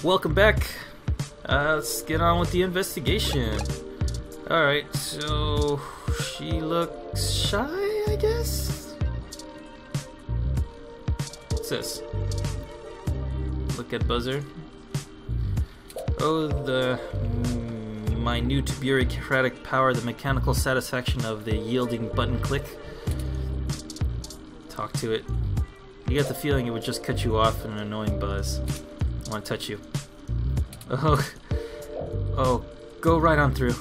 Welcome back. Let's get on with the investigation. Alright, so she looks shy, I guess? What's this? Look at buzzer. Oh, the minute bureaucratic power, the mechanical satisfaction of the yielding button click. Talk to it. You get the feeling it would just cut you off in an annoying buzz. I want to touch you. Oh, go right on through.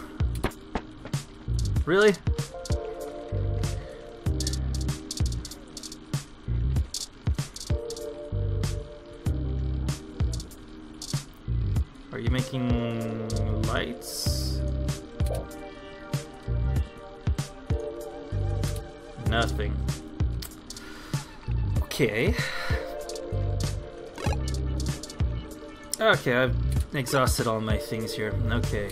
Really? Are you making lights? Nothing. Okay. Okay, I've exhausted all my things here. Okay.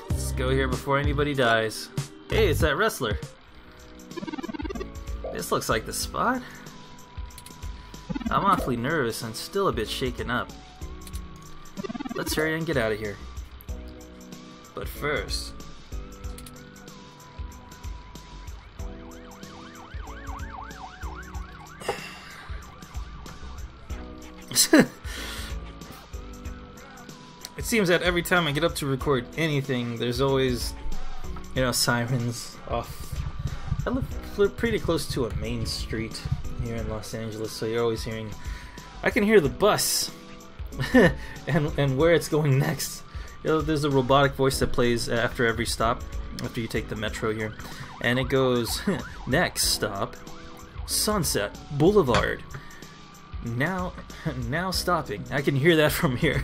Let's go here before anybody dies. Hey, it's that wrestler. This looks like the spot. I'm awfully nervous and still a bit shaken up. Let's hurry and get out of here. But first... It seems that every time I get up to record anything, there's always, sirens off. I live pretty close to a main street here in Los Angeles, so you're always hearing... I can hear the bus and where it's going next. There's a robotic voice that plays after every stop, after you take the metro here. And it goes, next stop, Sunset Boulevard. Now stopping. I can hear that from here.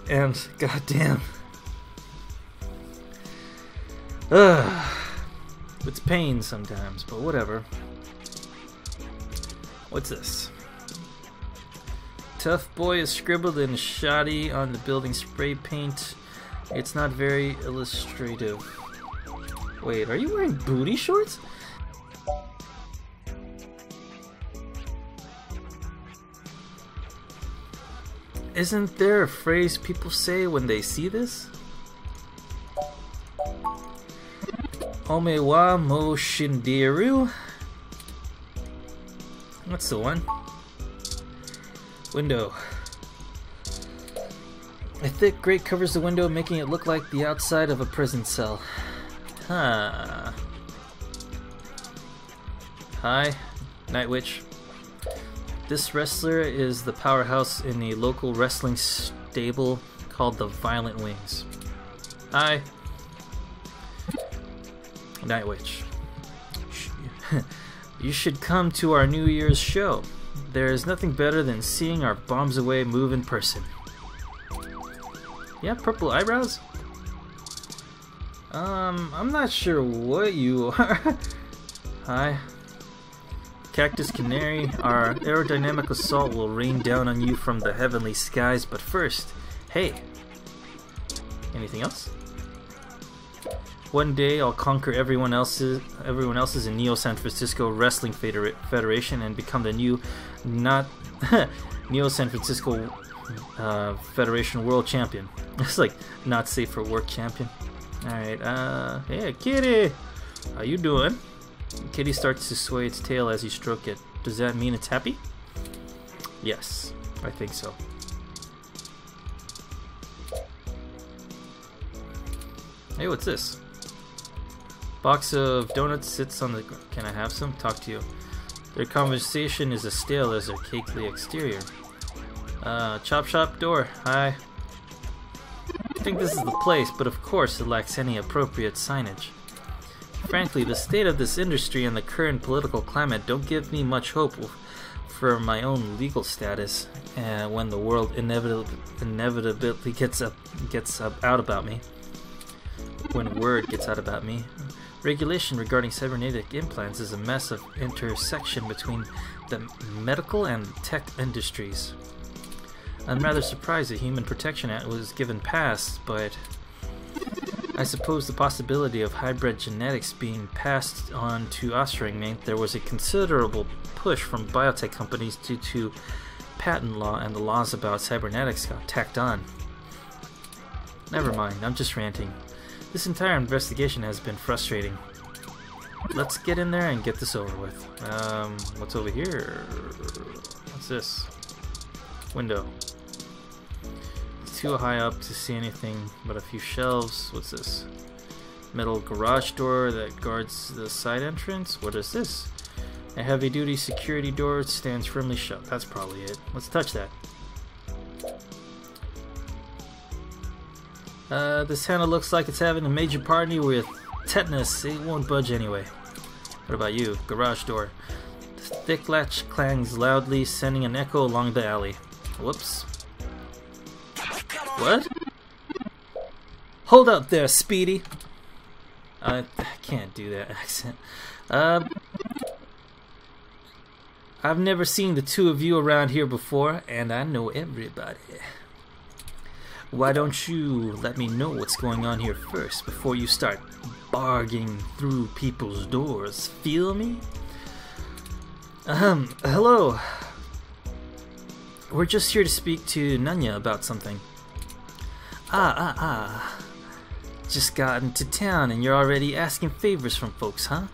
And goddamn, it's pain sometimes, but whatever. What's this? Tough boy is scribbled in shoddy on the building spray paint. It's not very illustrative. Wait, are you wearing booty shorts? Isn't there a phrase people say when they see this? Ome wa mo shindiru? That's the one. Window. A thick grate covers the window, making it look like the outside of a prison cell. Huh. Hi, Night Witch. This wrestler is the powerhouse in a local wrestling stable called the Violent Wings. Hi. Night Witch. You should come to our New Year's show. There is nothing better than seeing our bombs away move in person. You have purple eyebrows? I'm not sure what you are. Hi. Cactus Canary, our aerodynamic assault will rain down on you from the heavenly skies, but first, hey. Anything else? One day I'll conquer everyone else's in Neo San Francisco Wrestling Federation and become the new Neo San Francisco Federation World Champion. It's like not safe for work champion. Alright, hey kitty! How you doing? Kitty starts to sway its tail as you stroke it. Does that mean it's happy? Yes, I think so. Hey, what's this? Box of donuts sits on the... Can I have some? Talk to you. Their conversation is as stale as their cakely exterior. Chop shop door. Hi. I think this is the place, but of course it lacks any appropriate signage. Frankly, the state of this industry and the current political climate don't give me much hope for my own legal status when the world inevitably gets out about me. When word gets out about me. Regulation regarding cybernetic implants is a mess of intersection between the medical and tech industries. I'm rather surprised the Human Protection Act was given pass, but I suppose the possibility of hybrid genetics being passed on to offspring meant there was a considerable push from biotech companies due to patent law, and the laws about cybernetics got tacked on. Never mind, I'm just ranting. This entire investigation has been frustrating. Let's get in there and get this over with. What's over here? What's this? Window. It's too high up to see anything but a few shelves. What's this? Metal garage door that guards the side entrance? What is this? A heavy-duty security door stands firmly shut. That's probably it. Let's touch that. This handle looks like it's having a major party with tetanus. It won't budge anyway. What about you? Garage door. The thick latch clangs loudly, sending an echo along the alley. Whoops. What? Hold up there, Speedy. I can't do that accent. I've never seen the two of you around here before, and I know everybody. Why don't you let me know what's going on here first before you start barging through people's doors? Feel me? Hello. We're just here to speak to Nanya about something. Just got into town and you're already asking favors from folks, huh?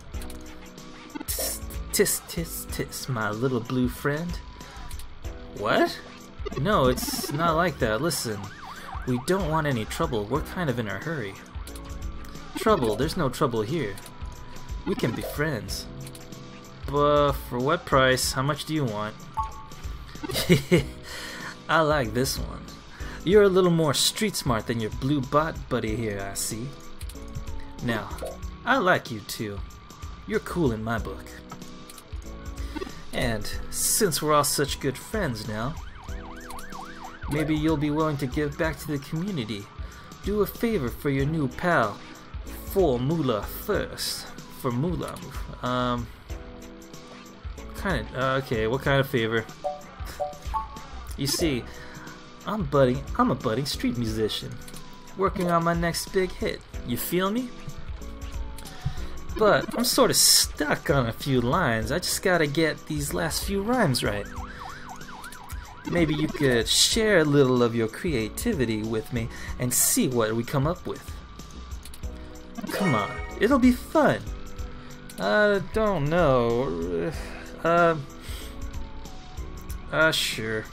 Tis, tis, tis, my little blue friend. What? No, it's not like that. Listen. We don't want any trouble. We're kind of in a hurry. Trouble? There's no trouble here. We can be friends. But for what price? How much do you want? I like this one. You're a little more street smart than your blue bot buddy here, I see. Now, I like you too. You're cool in my book. And since we're all such good friends now, maybe you'll be willing to give back to the community. Do a favor for your new pal, for Moolah first. For Moolah. Okay, what kind of favor? You see, I'm a budding street musician, working on my next big hit. You feel me? But I'm sort of stuck on a few lines. I just gotta get these last few rhymes right. Maybe you could share a little of your creativity with me and see what we come up with. Come on, it'll be fun. I don't know. Sure.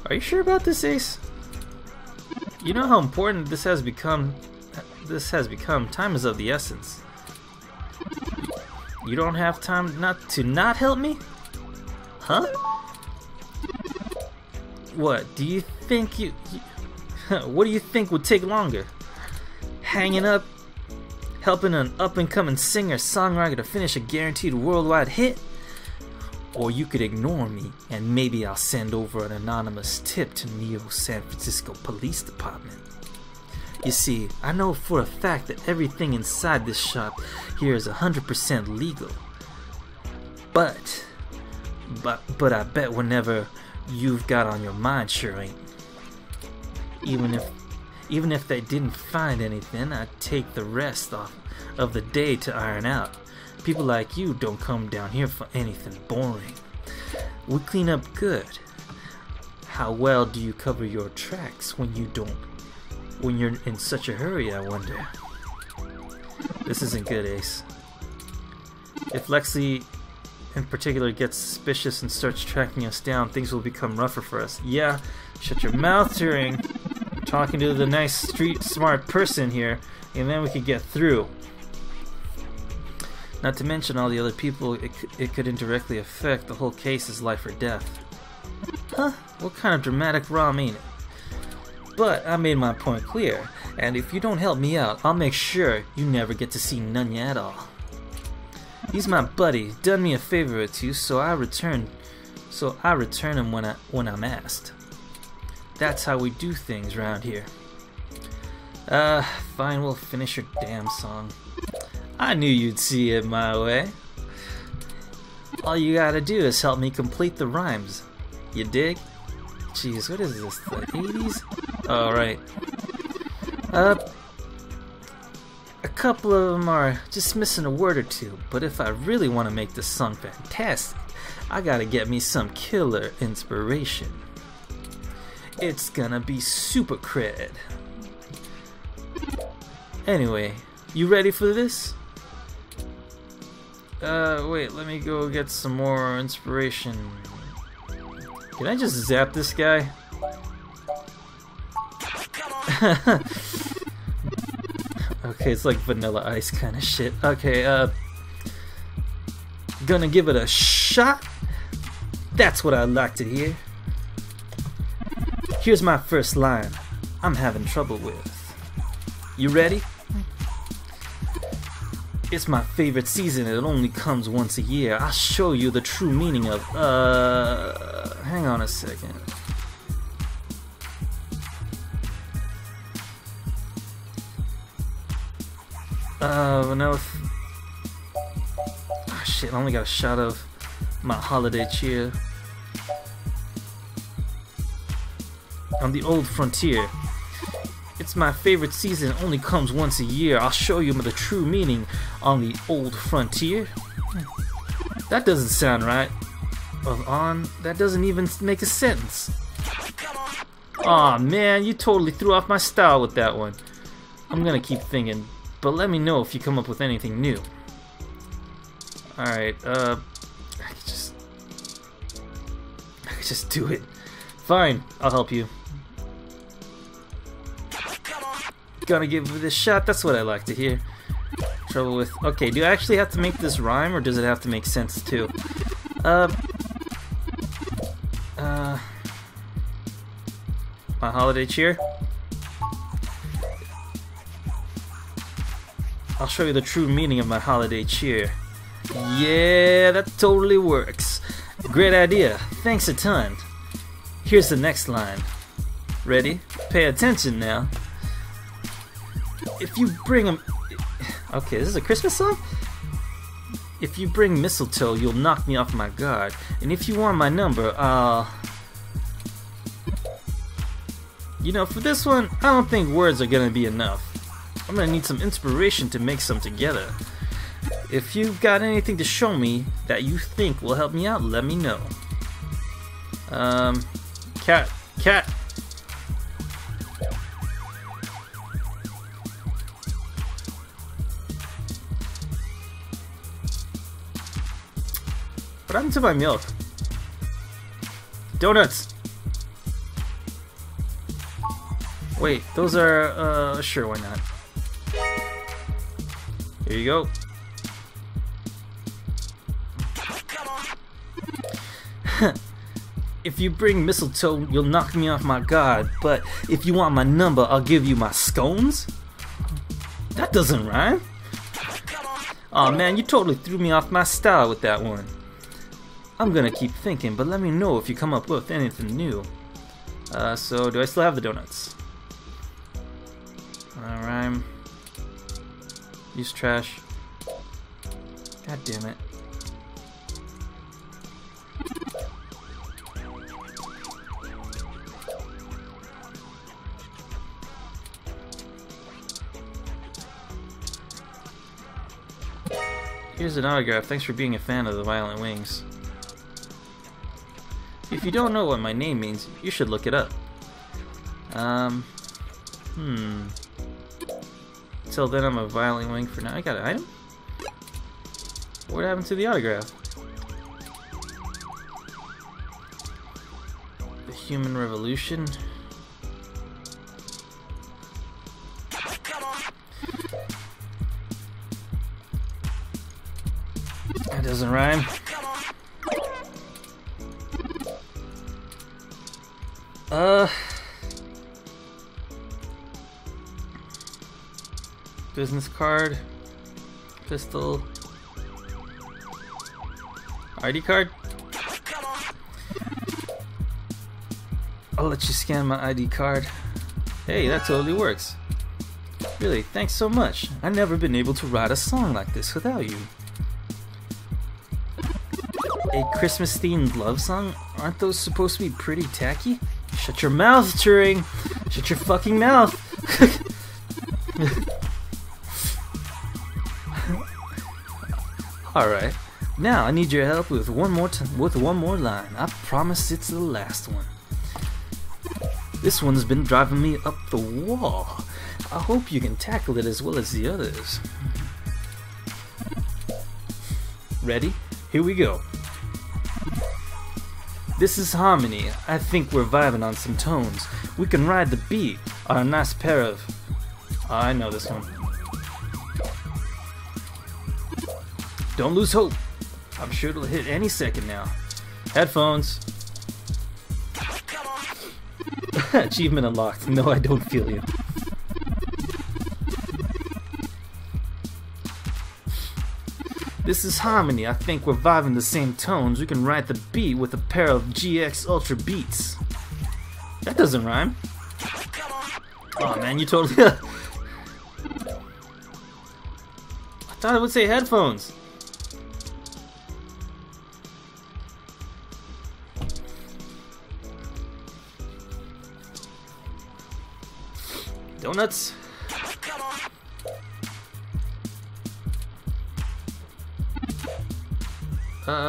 Are you sure about this, Ace? You know how important this has become. Time is of the essence. You don't have time not help me? Huh? What do you think what do you think would take longer? Hanging up, helping an up-and-coming singer-songwriter to finish a guaranteed worldwide hit? Or you could ignore me and maybe I'll send over an anonymous tip to Neo San Francisco Police Department. You see, I know for a fact that everything inside this shop here is 100% legal. But I bet whenever you've got on your mind sure ain't. Even if they didn't find anything, I'd take the rest of the day to iron out. People like you don't come down here for anything boring. We clean up good. How well do you cover your tracks when you're in such a hurry, I wonder? This isn't good, Ace. If Lexi in particular gets suspicious and starts tracking us down, things will become rougher for us. Yeah, shut your mouth, Turing. I'm talking to the nice street smart person here, and then we could get through. Not to mention all the other people it could indirectly affect. The whole case is life or death. Huh? What kind of dramatic rhyme ain't it? But I made my point clear, and if you don't help me out, I'll make sure you never get to see Nunya at all. He's my buddy, done me a favor or two, so I return him when I'm asked. That's how we do things round here. Fine, we'll finish your damn song. I knew you'd see it my way. All you gotta do is help me complete the rhymes. You dig? Jeez, what is this, the 80s? Alright. A couple of them are just missing a word or two, but if I really want to make this song fantastic, I gotta get me some killer inspiration. It's gonna be super cred. Anyway, you ready for this? Wait, let me go get some more inspiration. Can I just zap this guy? Okay, it's like Vanilla Ice kind of shit. Okay, gonna give it a shot? That's what I'd like to hear. Here's my first line I'm having trouble with. You ready? It's my favorite season, it only comes once a year. I'll show you the true meaning of, hang on a second. Vanilla. Oh shit, I only got a shot of my holiday cheer. On the old frontier. It's my favorite season, it only comes once a year. I'll show you the true meaning on the old frontier. That doesn't sound right. That doesn't even make a sentence. Aw man, you totally threw off my style with that one. I'm gonna keep thinking, but let me know if you come up with anything new. Alright, I could just do it. Fine, I'll help you. Gonna give it a shot, that's what I like to hear. Trouble with... Okay, do I actually have to make this rhyme, or does it have to make sense too? My holiday cheer? I'll show you the true meaning of my holiday cheer. Yeah, that totally works. Great idea, thanks a ton. Here's the next line. Ready? Pay attention now. If you bring them... Okay, this is a Christmas song? If you bring mistletoe, you'll knock me off my guard. And if you want my number, You know, for this one, I don't think words are gonna be enough. I'm gonna need some inspiration to make some together. If you've got anything to show me that you think will help me out, let me know. Cat. What happened to my milk? Donuts! Wait, those are, sure, why not? Here you go. If you bring mistletoe, you'll knock me off my guard, but if you want my number, I'll give you my scones? That doesn't rhyme. Aw man, you totally threw me off my style with that one. I'm gonna keep thinking, but let me know if you come up with anything new. So do I still have the donuts? Rhyme. Use trash. God damn it. Here's an autograph. Thanks for being a fan of the Violent Wings. If you don't know what my name means, you should look it up. Till then, I'm a Violent Wing for now. I got an item? What happened to the autograph? The Human Revolution? That doesn't rhyme. Business card, pistol, ID card. I'll let you scan my ID card. Hey, that totally works. Really, thanks so much. I've never been able to write a song like this without you. A Christmas-themed love song? Aren't those supposed to be pretty tacky? Shut your mouth, Turing! Shut your fucking mouth! Alright, now I need your help with one more line. I promise it's the last one. This one's been driving me up the wall. I hope you can tackle it as well as the others. Ready? Here we go. This is harmony. I think we're vibing on some tones. We can ride the beat on a nice pair of... Oh, I know this one. Don't lose hope. I'm sure it'll hit any second now. Headphones. Achievement unlocked. No, I don't feel you. This is harmony. I think we're vibing the same tones. We can ride the beat with a pair of GX Ultra Beats. That doesn't rhyme. Oh man, you totally... I thought it would say headphones. Donuts.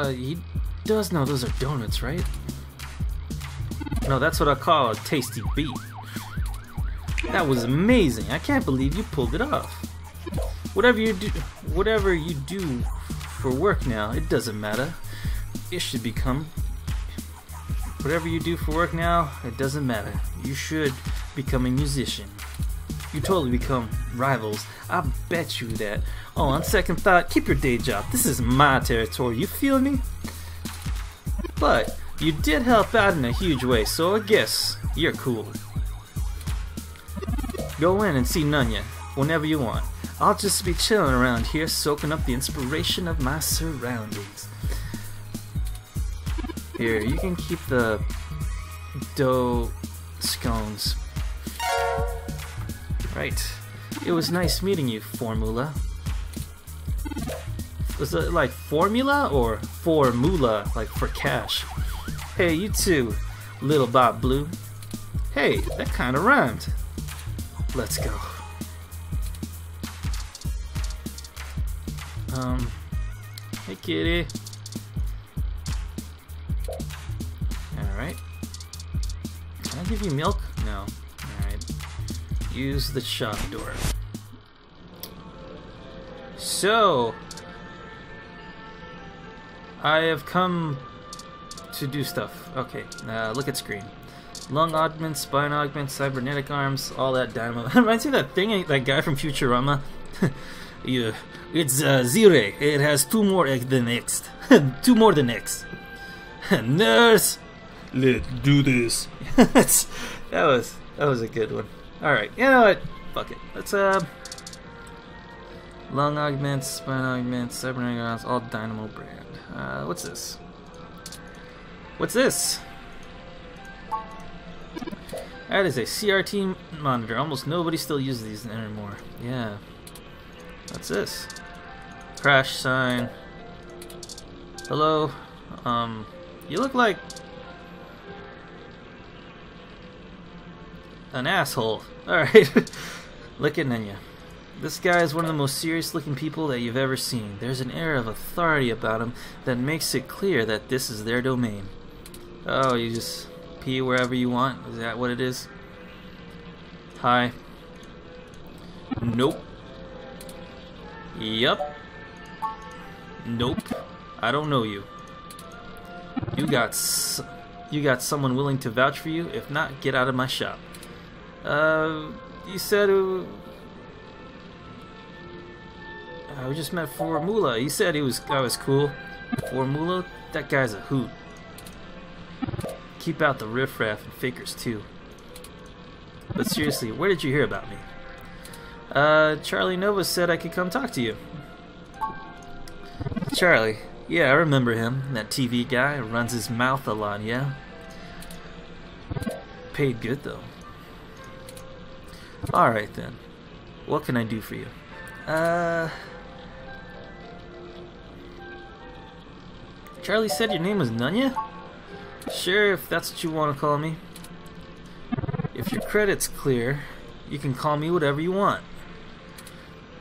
He does know those are donuts, right? No, that's what I call a tasty beat. That was amazing. I can't believe you pulled it off. Whatever you do for work now, it doesn't matter. It should become... Whatever you do for work now, it doesn't matter. You should become a musician. You totally become rivals. I bet you that. Oh, on second thought, keep your day job. This is my territory. You feel me? But you did help out in a huge way, so I guess you're cool. Go in and see Nunya whenever you want. I'll just be chilling around here, soaking up the inspiration of my surroundings. Here, you can keep the dough scones. Right. It was nice meeting you, Formula. Was it like formula or formula, like for cash? Hey, you too, Little Bob Blue. Hey, that kinda rhymed. Let's go. Hey kitty. Alright. Can I give you milk? No. Alright. Use the shop door. So, I have come to do stuff. Okay, look at screen. Lung augment, spine augment, cybernetic arms, all that dynamo. Reminds me of that thing, that guy from Futurama. Yeah, it's Zire. It has two more than X. Two more than X. Nurse, let's do this. that was a good one. All right, you know what? Fuck it. Let's lung augment, spine augment, cybernetic arms, all dynamo brand. What's this? What's this? That is a CRT monitor. Almost nobody still uses these anymore. Yeah. What's this? Crash sign. Hello. You look like an asshole. Alright. Look at Nenya. This guy is one of the most serious looking people that you've ever seen. There's an air of authority about him that makes it clear that this is their domain. Oh, you just pee wherever you want? Is that what it is? Hi. Nope. Yup. Nope. I don't know you. You got someone willing to vouch for you? If not, get out of my shop. You said we just met Formula. You said I was cool. Formula? That guy's a hoot. Keep out the riffraff and fakers too. But seriously, where did you hear about me? Charlie Nova said I could come talk to you. Charlie? Yeah, I remember him. That TV guy runs his mouth a lot, yeah? Paid good though. Alright then. What can I do for you? Charlie said your name was Nunya? Sure, if that's what you want to call me. If your credit's clear, you can call me whatever you want.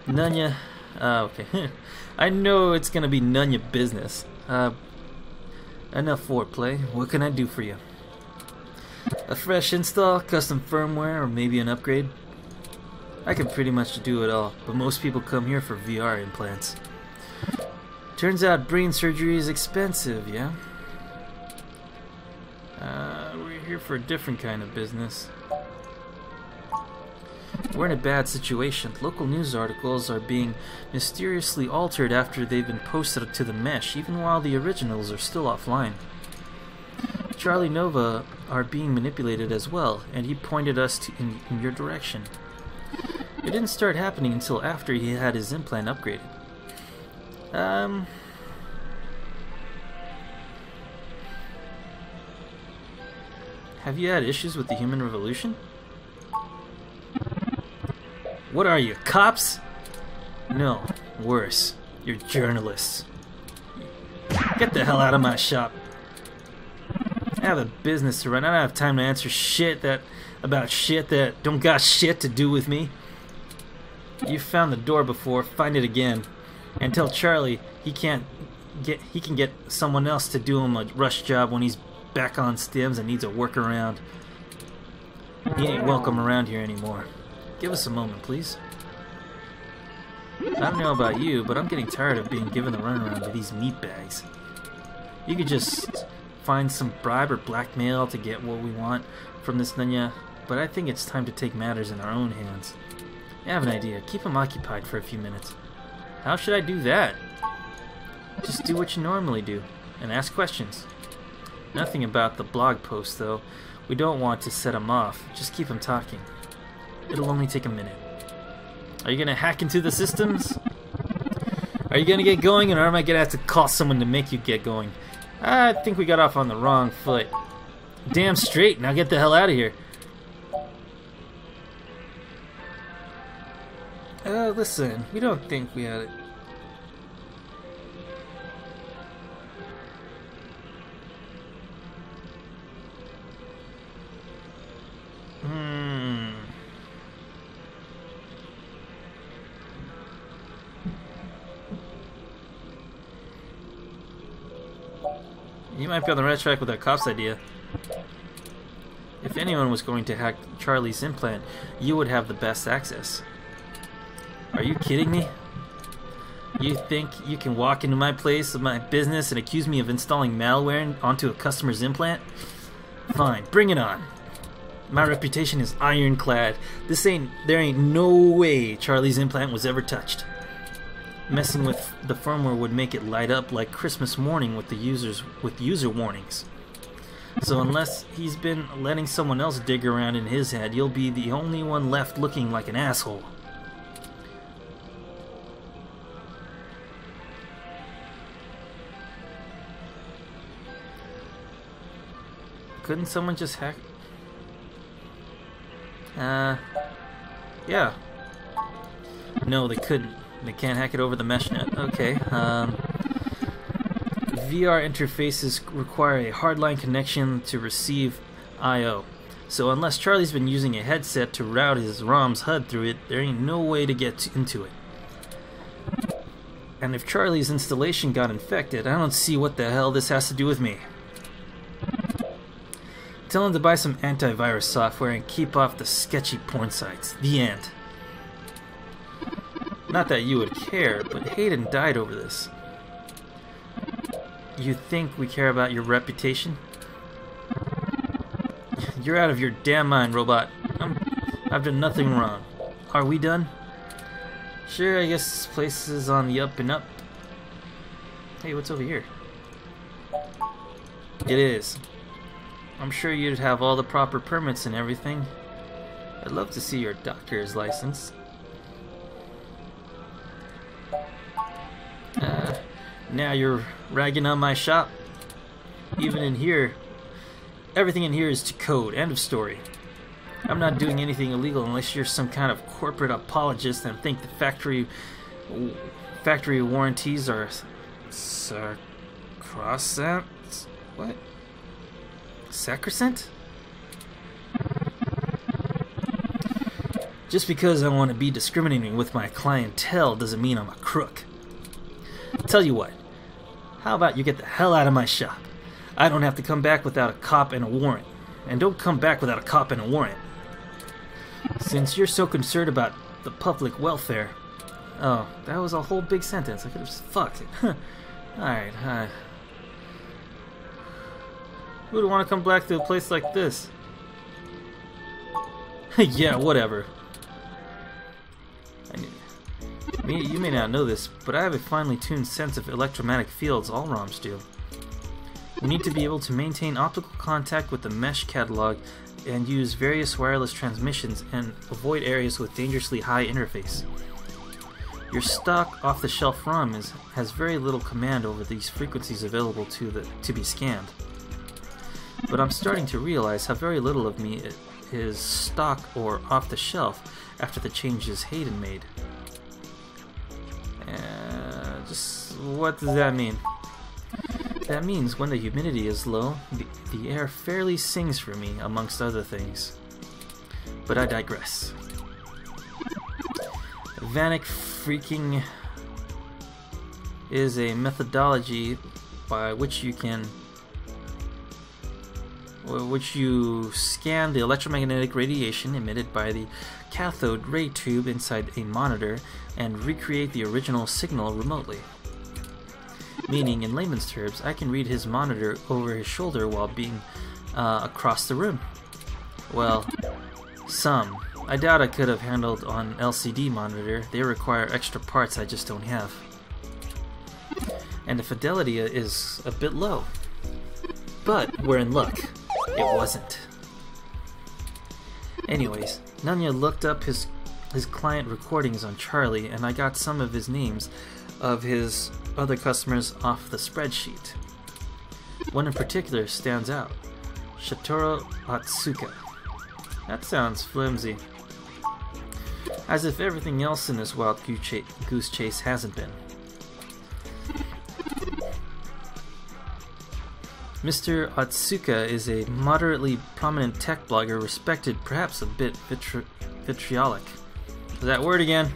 Nunya. Okay. I know it's gonna be none your business. Enough foreplay. What can I do for you? A fresh install, custom firmware, or maybe an upgrade? I can pretty much do it all, but most people come here for VR implants. Turns out brain surgery is expensive, yeah? We're here for a different kind of business. We're in a bad situation. Local news articles are being mysteriously altered after they've been posted to the mesh, even while the originals are still offline. Charlie Nova are being manipulated as well, and he pointed us in your direction. It didn't start happening until after he had his implant upgraded. Have you had issues with the human revolution? What are you, cops? No, worse. You're journalists. Get the hell out of my shop. I have a business to run. I don't have time to answer about shit that don't got shit to do with me. You found the door before, find it again. And tell Charlie he can get someone else to do him a rush job when he's back on stims and needs a workaround. He ain't welcome around here anymore. Give us a moment, please. I don't know about you, but I'm getting tired of being given the runaround to these meatbags. You could just find some bribe or blackmail to get what we want from this Nunya, but I think it's time to take matters in our own hands. I have an idea. Keep him occupied for a few minutes. How should I do that? Just do what you normally do, and ask questions. Nothing about the blog post, though. We don't want to set him off. Just keep him talking. It'll only take a minute. Are you gonna hack into the systems? Are you gonna get going, or am I gonna have to call someone to make you get going? I think we got off on the wrong foot. Damn straight, now get the hell out of here. Listen, we don't think we had it. You might be on the right track with that cop's idea. If anyone was going to hack Charlie's implant, you would have the best access. Are you kidding me? You think you can walk into my place of my business and accuse me of installing malware onto a customer's implant? Fine, bring it on. My reputation is ironclad. There ain't no way Charlie's implant was ever touched. Messing with the firmware would make it light up like Christmas morning with user warnings. So unless he's been letting someone else dig around in his head, you'll be the only one left looking like an asshole. Couldn't someone just hack? Yeah. No, they couldn't. They can't hack it over the mesh net. Okay. VR interfaces require a hardline connection to receive I/O. So unless Charlie's been using a headset to route his ROM's HUD through it, there ain't no way to get into it. And if Charlie's installation got infected, I don't see what the hell this has to do with me. Tell him to buy some antivirus software and keep off the sketchy porn sites. The end. Not that you would care, but Hayden died over this. You think we care about your reputation? You're out of your damn mind, robot. I've done nothing wrong. Are we done? Sure, I guess this place is on the up and up. Hey, what's over here? It is. I'm sure you'd have all the proper permits and everything. I'd love to see your doctor's license. Now you're ragging on my shop. Even in here, everything in here is to code. End of story. I'm not doing anything illegal unless you're some kind of corporate apologist and think the factory warranties are sacrosanct. What? Sacrosanct? Just because I want to be discriminating with my clientele doesn't mean I'm a crook. Tell you what, how about you get the hell out of my shop? I don't have to come back without a cop and a warrant. And don't come back without a cop and a warrant. Since you're so concerned about the public welfare... Oh, that was a whole big sentence. I could have just fucked it. Alright, who'd want to come back to a place like this? Yeah, whatever. You may not know this, but I have a finely tuned sense of electromagnetic fields. All ROMs do. We need to be able to maintain optical contact with the mesh catalog and use various wireless transmissions and avoid areas with dangerously high interface. Your stock off-the-shelf ROM has very little command over these frequencies available to be scanned. But I'm starting to realize how very little of me is stock or off-the-shelf after the changes Hayden made. Just what does that mean? That means when the humidity is low, the air fairly sings for me, amongst other things. But I digress. Vanek freaking is a methodology by which you scan the electromagnetic radiation emitted by the cathode ray tube inside a monitor and recreate the original signal remotely. Meaning, in layman's terms, I can read his monitor over his shoulder while being across the room. Well, some. I doubt I could have handled on LCD monitor. They require extra parts I just don't have. And the fidelity is a bit low. But we're in luck. It wasn't. Anyways, Nunya looked up his client recordings on Charlie, and I got some of his names of his other customers off the spreadsheet. One in particular stands out. Satoru Atsuka. That sounds flimsy. As if everything else in this wild goose chase hasn't been. Mr. Atsuka is a moderately prominent tech blogger, respected, perhaps a bit vitriolic. That word again.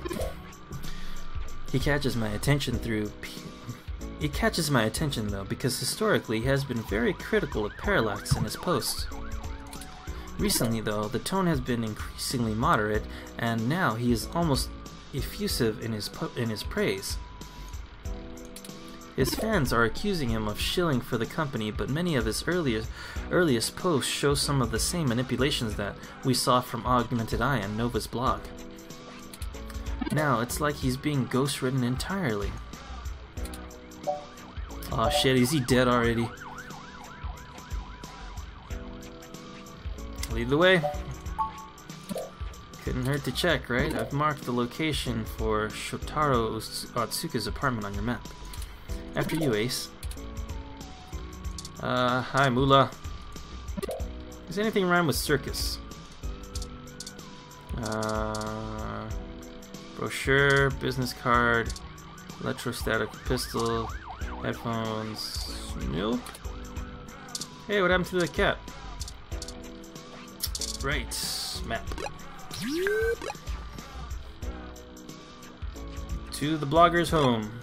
He catches my attention though because historically he has been very critical of Parallax in his posts. Recently though, the tone has been increasingly moderate, and now he is almost effusive in his praise. His fans are accusing him of shilling for the company, but many of his earliest posts show some of the same manipulations that we saw from Augmented Eye and Nova's blog. Now it's like he's being ghost-ridden entirely. Aw shit, is he dead already? Lead the way. Couldn't hurt to check, right? I've marked the location for Shotaro Atsuka's apartment on your map. After you, Ace. Hi, Mula. Does anything rhyme with circus? Brochure, business card, electrostatic pistol, headphones. Nope. Hey, what happened to the cat? Right, map. To the blogger's home.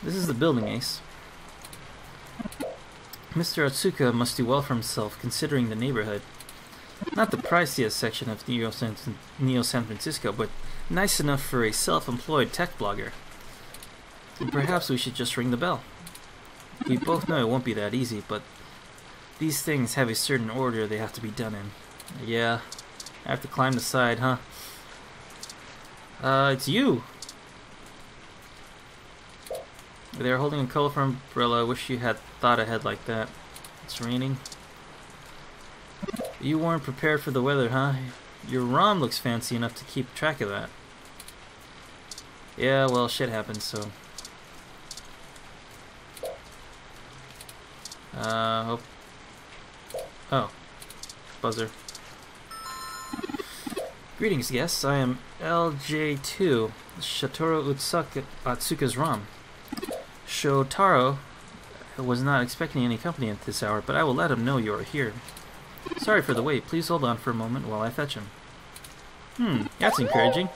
This is the building, Ace. Mr. Atsuka must do well for himself, considering the neighborhood. Not the priciest section of Neo San Francisco, but nice enough for a self-employed tech blogger. And perhaps we should just ring the bell. We both know it won't be that easy, but these things have a certain order they have to be done in. Yeah, I have to climb the side, huh? It's you! They're holding a colorful umbrella. I wish you had thought ahead like that. It's raining. You weren't prepared for the weather, huh? Your ROM looks fancy enough to keep track of that. Yeah, well, shit happens, so... Oh. Buzzer. Greetings, guests. I am LJ2, Shotaro Atsuka's ROM. Shotaro was not expecting any company at this hour, but I will let him know you are here. Sorry for the wait. Please hold on for a moment while I fetch him. That's encouraging.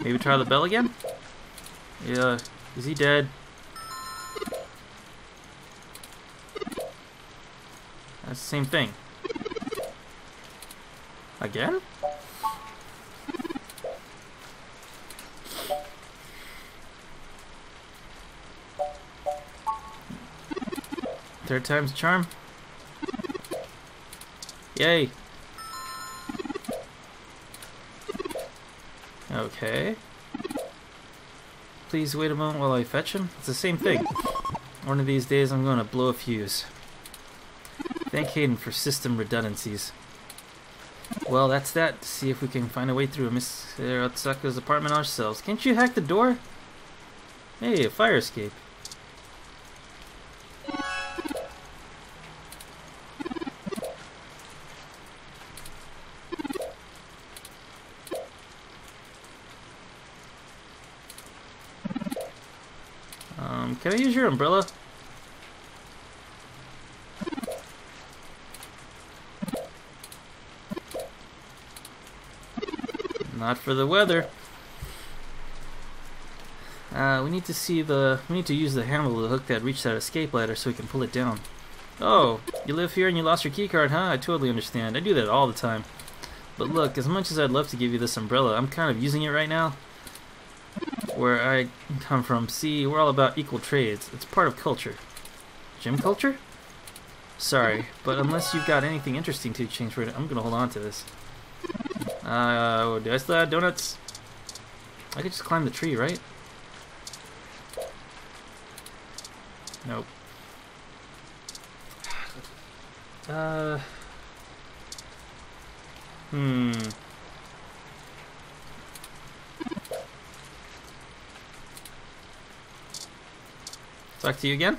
Maybe try the bell again? Yeah. Is he dead? That's the same thing. Again? Third time's a charm. Yay. Okay. Please wait a moment while I fetch him. It's the same thing. One of these days I'm going to blow a fuse. Thank Hayden for system redundancies. Well, that's that. See if we can find a way through Mr. Otsaka's apartment ourselves. Can't you hack the door? Hey, a fire escape. Can I use your umbrella? Not for the weather. We need to use the handle of the hook that reached that escape ladder so we can pull it down. Oh, you live here and you lost your keycard, huh? I totally understand. I do that all the time. But look, as much as I'd love to give you this umbrella, I'm kind of using it right now. Where I come from, see, we're all about equal trades. It's part of culture. Gym culture? Sorry, but unless you've got anything interesting to change for it, I'm gonna hold on to this. Do I still have donuts? I could just climb the tree, right? Nope. Talk to you again?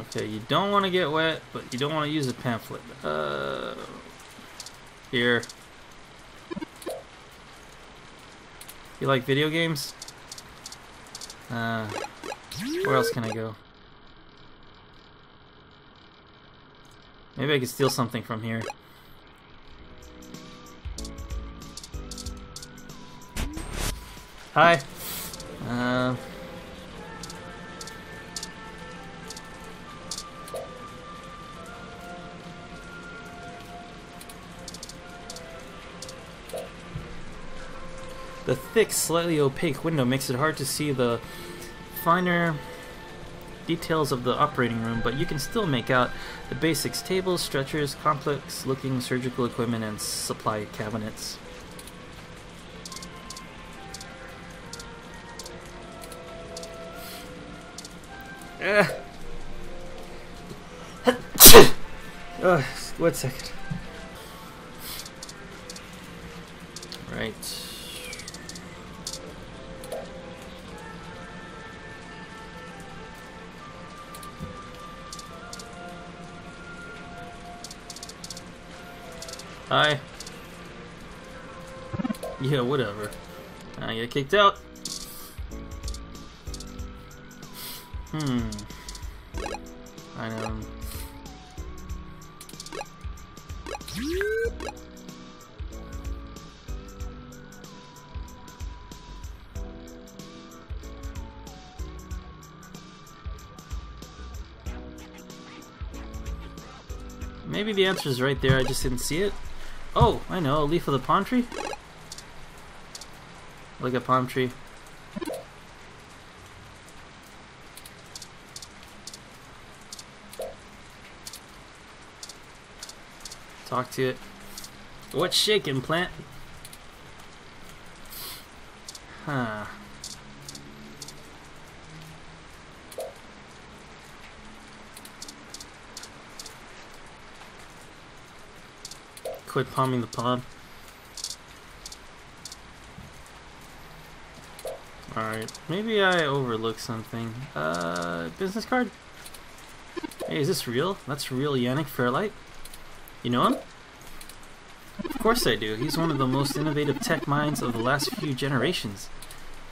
Okay, you don't want to get wet, but you don't want to use a pamphlet. Here. You like video games? Where else can I go? Maybe I could steal something from here. Hi. The thick, slightly opaque window makes it hard to see the finer details of the operating room, but you can still make out the basics: tables, stretchers, complex-looking surgical equipment, and supply cabinets. One second. Right. Hi. Yeah, whatever. I get kicked out. I know. Maybe the answer is right there, I just didn't see it. Oh, I know, a leaf of the palm tree? Like a palm tree. Talk to it. What's shaking, plant? Huh. Quit palming the palm. Alright, maybe I overlooked something. Business card? Hey, is this real? That's real Yannick Fairlight? You know him? Of course I do. He's one of the most innovative tech minds of the last few generations.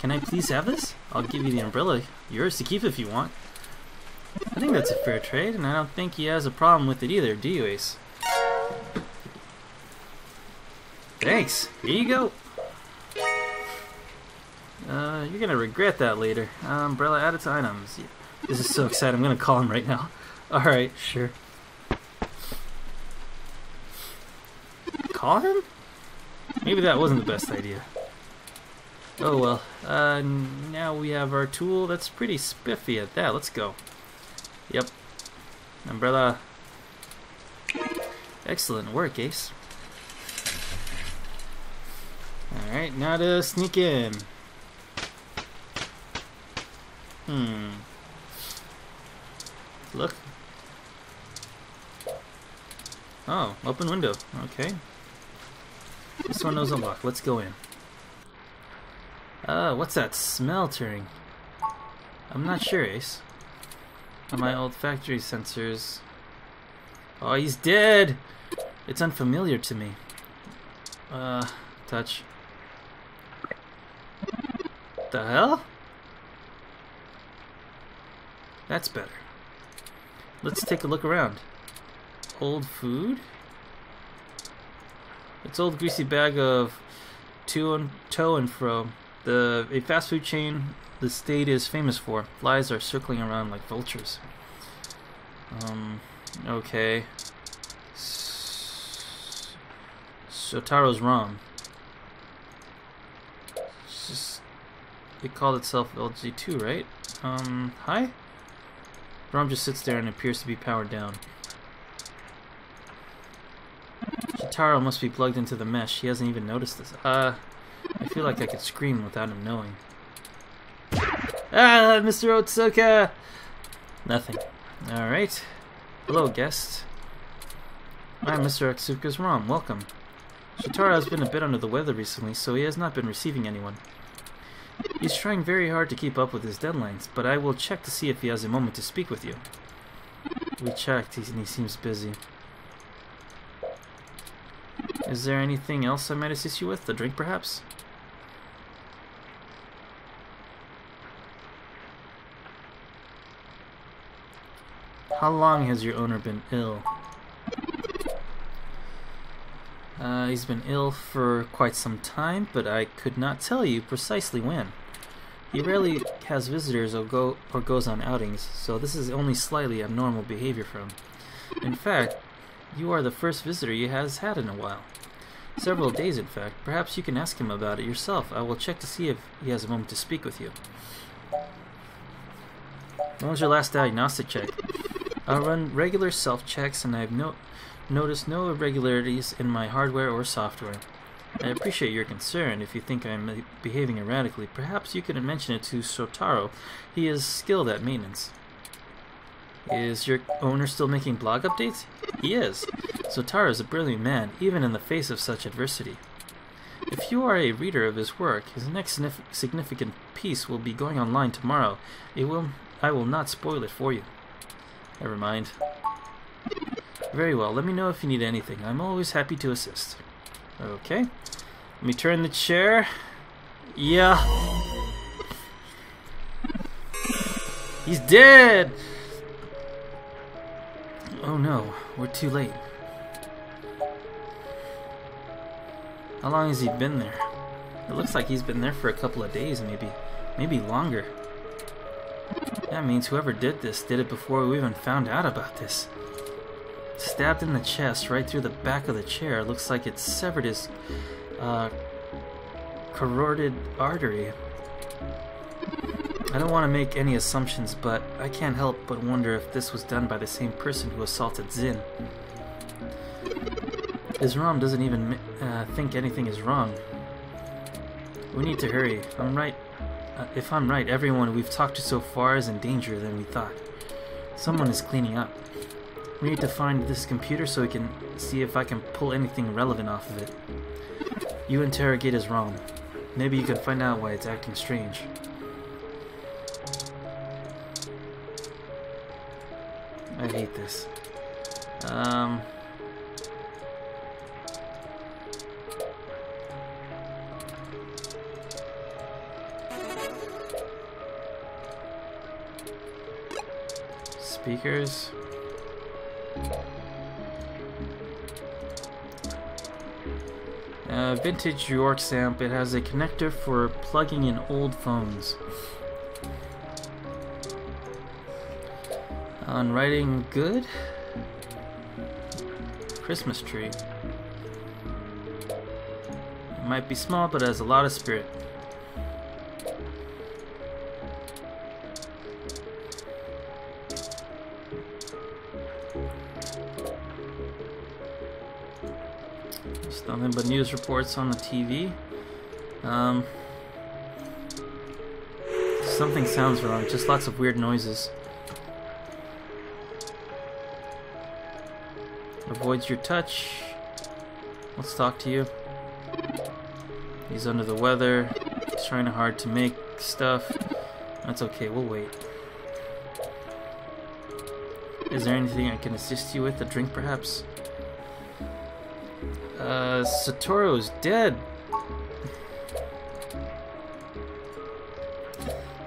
Can I please have this? I'll give you the umbrella. Yours to keep if you want. I think that's a fair trade, and I don't think he has a problem with it either, do you, Ace? Thanks. Here you go. You're gonna regret that later. Umbrella added to items. Yeah. This is so exciting. I'm gonna call him right now. Alright, sure. Call him? Maybe that wasn't the best idea. Oh well. Now we have our tool that's pretty spiffy at that. Let's go. Yep. Umbrella. Excellent work, Ace. Alright, now to sneak in. Look. Oh, open window. Okay. This one knows unlocked. Let's go in. What's that smell, Turing? I'm not sure, Ace. On my olfactory sensors. Oh, he's dead! It's unfamiliar to me. Touch. The hell? That's better. Let's take a look around. Old food? It's old greasy bag of to and fro. A fast food chain the state is famous for. Flies are circling around like vultures. Okay. Shotaro's ROM. It called itself LG2, right? Hi? ROM just sits there and appears to be powered down. Shotaro must be plugged into the mesh. He hasn't even noticed this. I feel like I could scream without him knowing. Ah, Mr. Otsuka! Nothing. Alright. Hello, guest. I'm Mr. Otsuka's ROM. Welcome. Shotaro has been a bit under the weather recently, so he has not been receiving anyone. He's trying very hard to keep up with his deadlines, but I will check to see if he has a moment to speak with you. We checked, and he seems busy. Is there anything else I might assist you with? A drink, perhaps? How long has your owner been ill? He's been ill for quite some time, but I could not tell you precisely when. He rarely has visitors or goes on outings, so this is only slightly abnormal behavior for him. In fact, you are the first visitor he has had in a while. Several days, in fact. Perhaps you can ask him about it yourself. I will check to see if he has a moment to speak with you. When was your last diagnostic check? I run regular self-checks, and I have noticed no irregularities in my hardware or software. I appreciate your concern. If you think I am behaving erratically, perhaps you could mention it to Shotaro. He is skilled at maintenance. Is your owner still making blog updates? He is. Shotaro is a brilliant man, even in the face of such adversity. If you are a reader of his work, his next significant piece will be going online tomorrow. I will not spoil it for you. Never mind. Very well, let me know if you need anything. I'm always happy to assist. Okay. Let me turn the chair. Yeah. He's dead! Oh no, we're too late. How long has he been there? It looks like he's been there for a couple of days, maybe longer. That means whoever did this did it before we even found out about this. Stabbed in the chest, right through the back of the chair. Looks like it severed his carotid artery. I don't want to make any assumptions, but I can't help but wonder if this was done by the same person who assaulted Zin. His ROM doesn't even think anything is wrong. We need to hurry. If I'm right, everyone we've talked to so far is in danger than we thought. Someone is cleaning up. We need to find this computer so we can see if I can pull anything relevant off of it. You interrogate his ROM. Maybe you can find out why it's acting strange. I hate this. Speakers. Vintage York amp. It has a connector for plugging in old phones. On writing good. Christmas tree. It might be small, but it has a lot of spirit. There's nothing but news reports on the TV. Something sounds wrong, just lots of weird noises. Avoids your touch. Let's talk to you. He's under the weather. He's trying hard to make stuff. That's okay, we'll wait. Is there anything I can assist you with? A drink, perhaps? Satoru's dead.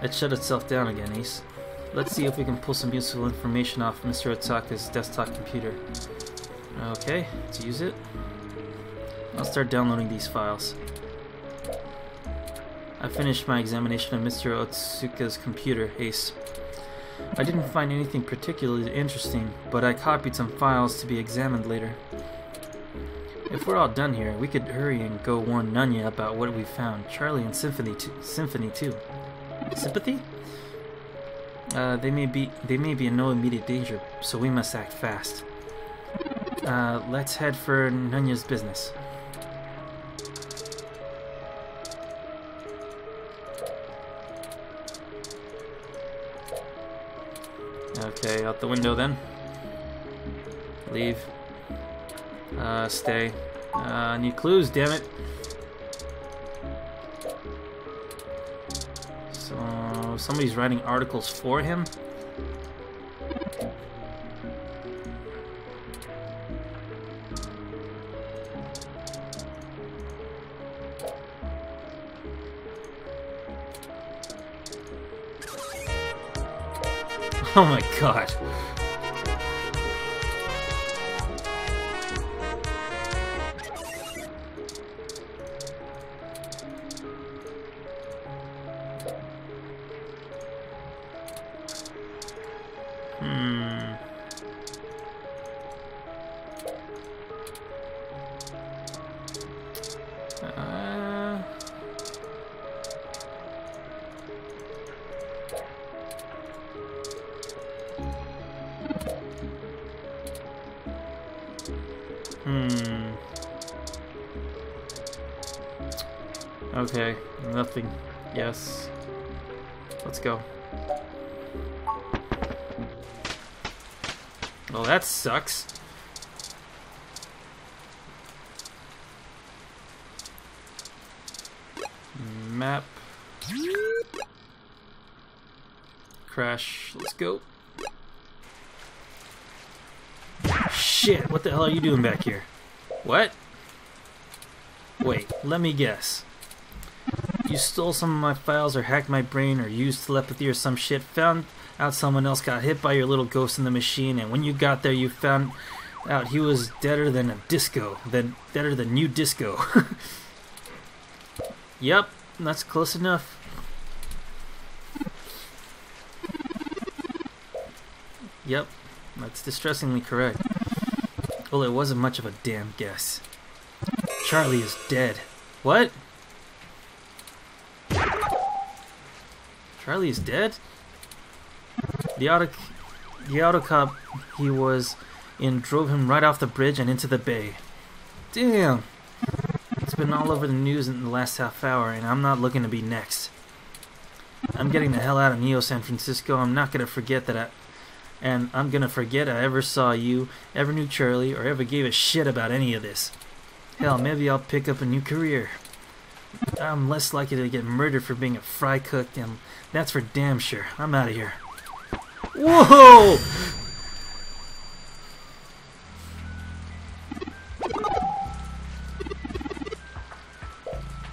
It shut itself down again, Ace. Let's see if we can pull some useful information off Mr. Otaka's desktop computer. Okay, let's use it. I'll start downloading these files. I finished my examination of Mr. Otsuka's computer, Ace. I didn't find anything particularly interesting, but I copied some files to be examined later. If we're all done here, we could hurry and go warn Nunya about what we found. Charlie and Symphony too. Sympathy? They may be in no immediate danger, so we must act fast. Let's head for Nunya's business. Okay, out the window then. Leave. Stay. Need clues, damn it. So, somebody's writing articles for him? Oh my god. Okay, nothing. Yes. Let's go. Well, that sucks. Map. Crash. Let's go. Shit, what the hell are you doing back here? What? Wait, let me guess. You stole some of my files or hacked my brain or used telepathy or some shit, found out someone else got hit by your little ghost in the machine, and when you got there you found out he was deader than a disco, deader than new disco. Yep, that's close enough. Yep, that's distressingly correct. Well, it wasn't much of a damn guess. Charlie is dead. What? Charlie is dead? The auto cop he was in drove him right off the bridge and into the bay. Damn! It's been all over the news in the last half hour, and I'm not looking to be next. I'm getting the hell out of Neo San Francisco. I'm not gonna forget that I'm gonna forget I ever saw you, ever knew Charlie, or ever gave a shit about any of this. Hell, maybe I'll pick up a new career. I'm less likely to get murdered for being a fry cook, and that's for damn sure. I'm out of here. Whoa!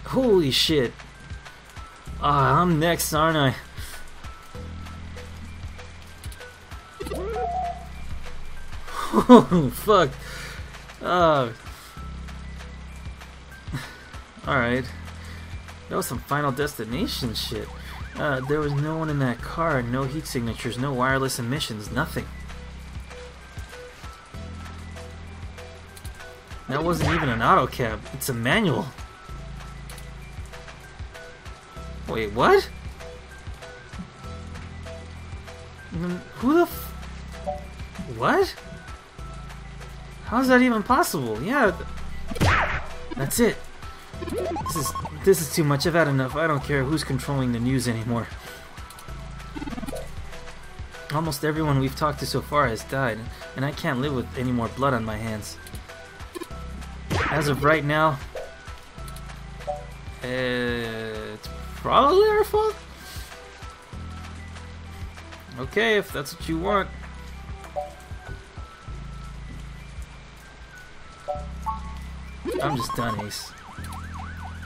Holy shit. I'm next, aren't I? Oh, fuck. Alright. That was some Final Destination shit. There was no one in that car, no heat signatures, no wireless emissions, nothing. That wasn't even an auto cab, it's a manual. Wait, what? Who the f... What? How is that even possible? Yeah, that's it. This is too much. I've had enough. I don't care who's controlling the news anymore. Almost everyone we've talked to so far has died, and I can't live with any more blood on my hands. As of right now, it's probably our fault. Okay, if that's what you want. I'm just done, Ace.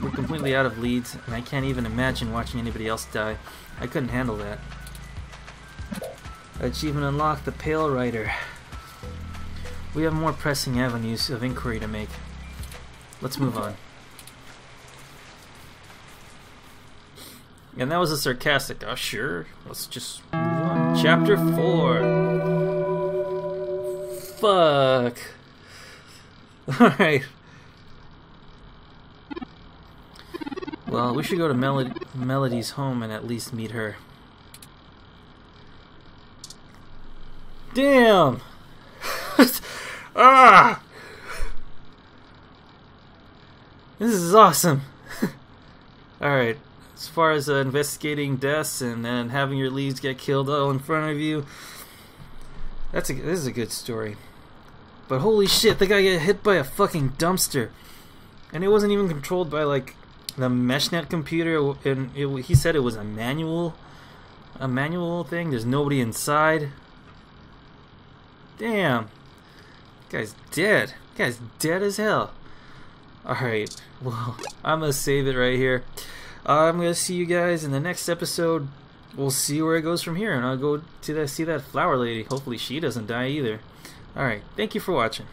We're completely out of leads, and I can't even imagine watching anybody else die. I couldn't handle that. Achievement unlocked, the Pale Rider. We have more pressing avenues of inquiry to make. Let's move on. And that was a sarcastic, oh sure, let's just move on. Chapter 4. Fuck. Alright. Well, we should go to Melody's home and at least meet her. Damn! Ah! This is awesome! Alright, as far as investigating deaths and then having your leads get killed all in front of you, this is a good story. But holy shit, the guy got hit by a fucking dumpster. And it wasn't even controlled by, like, the meshnet computer, and he said it was a manual thing. There's nobody inside. Damn, guy's dead. Guy's dead as hell. All right, well, I'm gonna save it right here. I'm gonna see you guys in the next episode. We'll see where it goes from here, and I'll go to see that flower lady. Hopefully, she doesn't die either. All right, thank you for watching.